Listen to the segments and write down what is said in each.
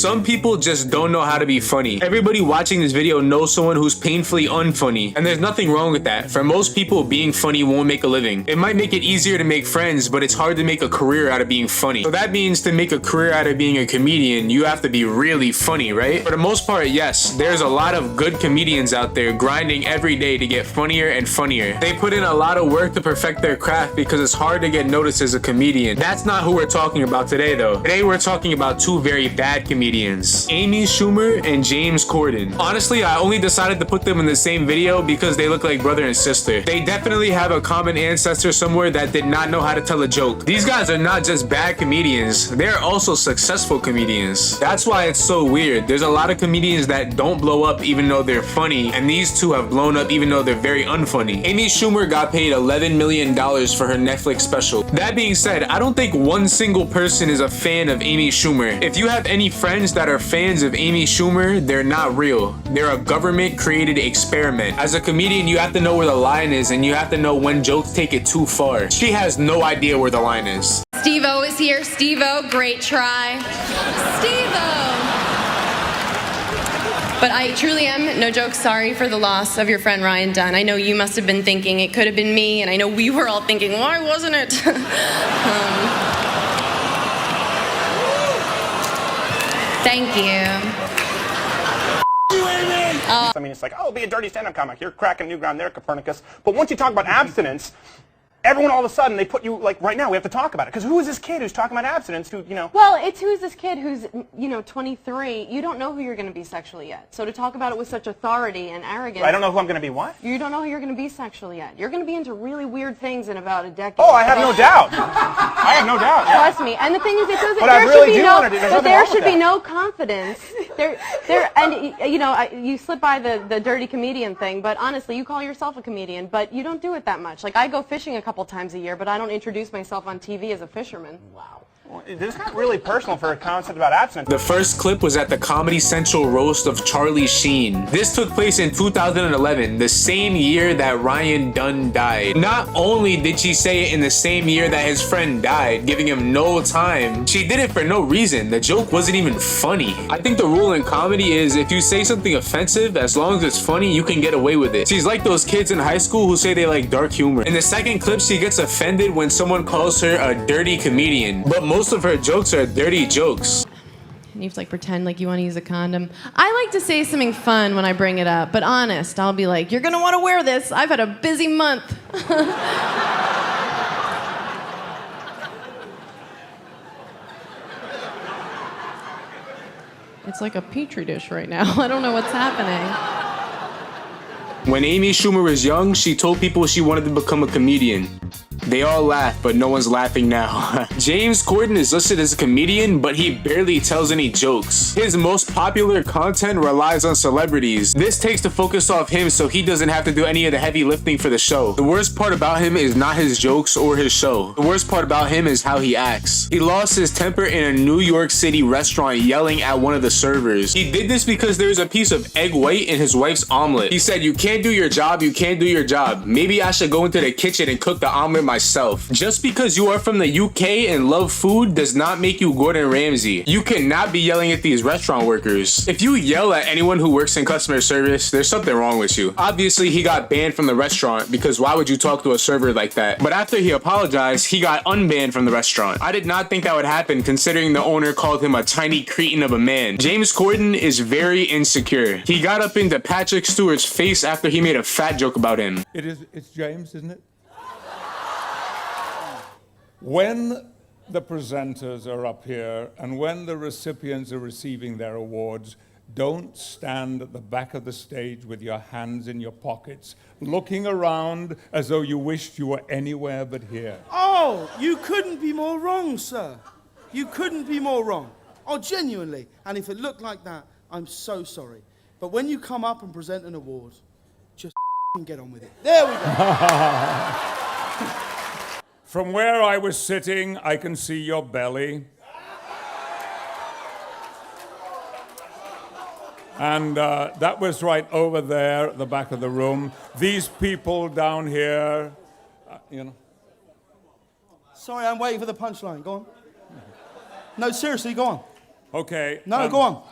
Some people just don't know how to be funny. Everybody watching this video knows someone who's painfully unfunny, and there's nothing wrong with that. For most people, being funny won't make a living. It might make it easier to make friends, but it's hard to make a career out of being funny. So that means to make a career out of being a comedian, you have to be really funny, right? For the most part, yes, there's a lot of good comedians out there grinding every day to get funnier and funnier. They put in a lot of work to perfect their craft because it's hard to get noticed as a comedian. That's not who we're talking about today though. Today we're talking about two very bad comedians, Amy Schumer and James Corden. Honestly, I only decided to put them in the same video because they look like brother and sister. They definitely have a common ancestor somewhere that did not know how to tell a joke. These guys are not just bad comedians, they're also successful comedians. That's why it's so weird. There's a lot of comedians that don't blow up even though they're funny, and these two have blown up even though they're very unfunny. Amy Schumer got paid $11 million for her Netflix special. That being said, I don't think one single person is a fan of Amy Schumer. If you have any friends that are fans of Amy Schumer, they're not real. They're a government-created experiment. As a comedian, you have to know where the line is, and you have to know when jokes take it too far. She has no idea where the line is. Steve-O is here. Steve-O, great try. Steve-O! But I truly am, no joke, sorry for the loss of your friend Ryan Dunn. I know you must have been thinking it could have been me, and I know we were all thinking, why wasn't it? Thank you. I mean, it's like, oh, be a dirty stand-up comic. You're cracking new ground there, Copernicus. But once you talk about abstinence, everyone all of a sudden, they put you, like, right now, we have to talk about it. Because who is this kid who's talking about abstinence who, you know... Well, it's who's this kid who's, 23. You don't know who you're going to be sexually yet. So to talk about it with such authority and arrogance... I don't know who I'm going to be what? You don't know who you're going to be sexually yet. You're going to be into really weird things in about a decade. Oh, I have no doubt. I have no doubt. Yeah. Trust me. And the thing is, it doesn't... But I really do want to do. But there should be no confidence. You slip by the dirty comedian thing, but honestly, you call yourself a comedian, but you don't do it that much. Like, I go fishing a couple times a year, but I don't introduce myself on TV as a fisherman. Wow. Well, it's not really personal for a concept about abstinence. The first clip was at the Comedy Central roast of Charlie Sheen. This took place in 2011, the same year that Ryan Dunn died. Not only did she say it in the same year that his friend died, giving him no time, she did it for no reason. The joke wasn't even funny. I think the rule in comedy is if you say something offensive, as long as it's funny, you can get away with it. She's like those kids in high school who say they like dark humor. In the second clip, she gets offended when someone calls her a dirty comedian, but most of her jokes are dirty jokes. And you have to like pretend like you want to use a condom. I like to say something fun when I bring it up, but honest, I'll be like, you're gonna want to wear this. I've had a busy month. It's like a petri dish right now. I don't know what's happening. When Amy Schumer was young, she told people she wanted to become a comedian. They all laugh, but no one's laughing now. James Corden is listed as a comedian, but he barely tells any jokes. His most popular content relies on celebrities. This takes the focus off him so he doesn't have to do any of the heavy lifting for the show. The worst part about him is not his jokes or his show. The worst part about him is how he acts. He lost his temper in a New York City restaurant yelling at one of the servers. He did this because there was a piece of egg white in his wife's omelet. He said, "You can't do your job, you can't do your job. Maybe I should go into the kitchen and cook the omelet myself." Just because you are from the UK and love food does not make you Gordon Ramsay. You cannot be yelling at these restaurant workers. If you yell at anyone who works in customer service, there's something wrong with you. Obviously, he got banned from the restaurant because why would you talk to a server like that? But after he apologized, he got unbanned from the restaurant. I did not think that would happen considering the owner called him a tiny cretin of a man. James Corden is very insecure. He got up into Patrick Stewart's face after he made a fat joke about him. It's James, isn't it? When the presenters are up here and when the recipients are receiving their awards, don't stand at the back of the stage with your hands in your pockets, looking around as though you wished you were anywhere but here. Oh, you couldn't be more wrong, sir. You couldn't be more wrong. Oh, genuinely. And if it looked like that, I'm so sorry. But when you come up and present an award, just get on with it. There we go. From where I was sitting, I can see your belly. And that was right over there at the back of the room. These people down here, you know. Sorry, I'm waiting for the punchline. Go on. No, seriously, go on. Okay. No, go on.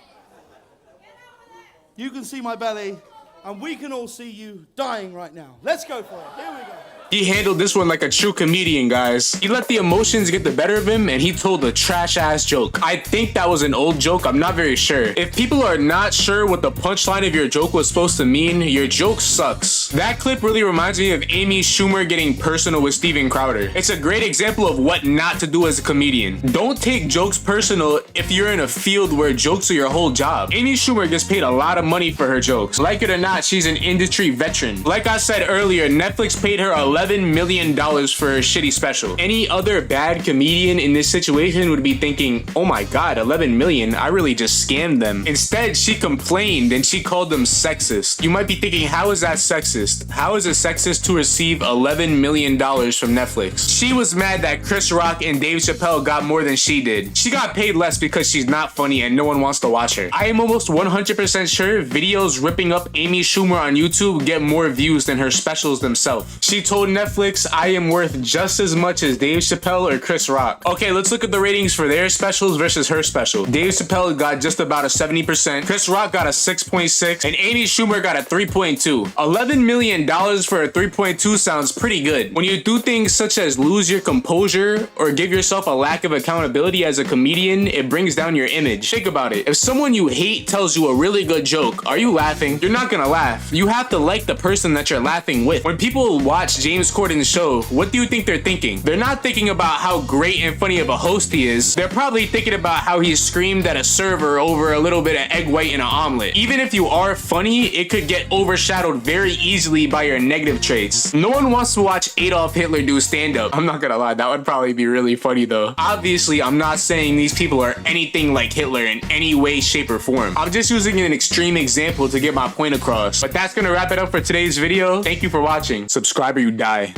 You can see my belly, and we can all see you dying right now. Let's go for it. Here we go. He handled this one like a true comedian, guys. He let the emotions get the better of him and he told a trash ass joke. I think that was an old joke, I'm not very sure. If people are not sure what the punchline of your joke was supposed to mean, your joke sucks. That clip really reminds me of Amy Schumer getting personal with Steven Crowder. It's a great example of what not to do as a comedian. Don't take jokes personal if you're in a field where jokes are your whole job. Amy Schumer gets paid a lot of money for her jokes. Like it or not, she's an industry veteran. Like I said earlier, Netflix paid her $11 million for her shitty special. Any other bad comedian in this situation would be thinking, oh my god, 11 million, I really just scammed them. Instead, she complained and she called them sexist. You might be thinking, how is that sexist? How is it sexist to receive $11 million from Netflix? She was mad that Chris Rock and Dave Chappelle got more than she did. She got paid less because she's not funny and no one wants to watch her. I am almost 100% sure videos ripping up Amy Schumer on YouTube get more views than her specials themselves. She told Netflix, I am worth just as much as Dave Chappelle or Chris Rock. Okay, let's look at the ratings for their specials versus her special. Dave Chappelle got just about a 70%, Chris Rock got a 6.6, and Amy Schumer got a 3.2. $11 million for a 3.2 sounds pretty good. When you do things such as lose your composure or give yourself a lack of accountability as a comedian, it brings down your image. Think about it. If someone you hate tells you a really good joke, are you laughing? You're not gonna laugh. You have to like the person that you're laughing with. When people watch James Corden's show, what do you think they're thinking? They're not thinking about how great and funny of a host he is. They're probably thinking about how he screamed at a server over a little bit of egg white in an omelet. Even if you are funny, it could get overshadowed very easily by your negative traits. No one wants to watch Adolf Hitler do stand-up. I'm not gonna lie, that would probably be really funny though. Obviously, I'm not saying these people are anything like Hitler in any way, shape, or form. I'm just using an extreme example to get my point across. But that's gonna wrap it up for today's video. Thank you for watching. Subscribe or you die.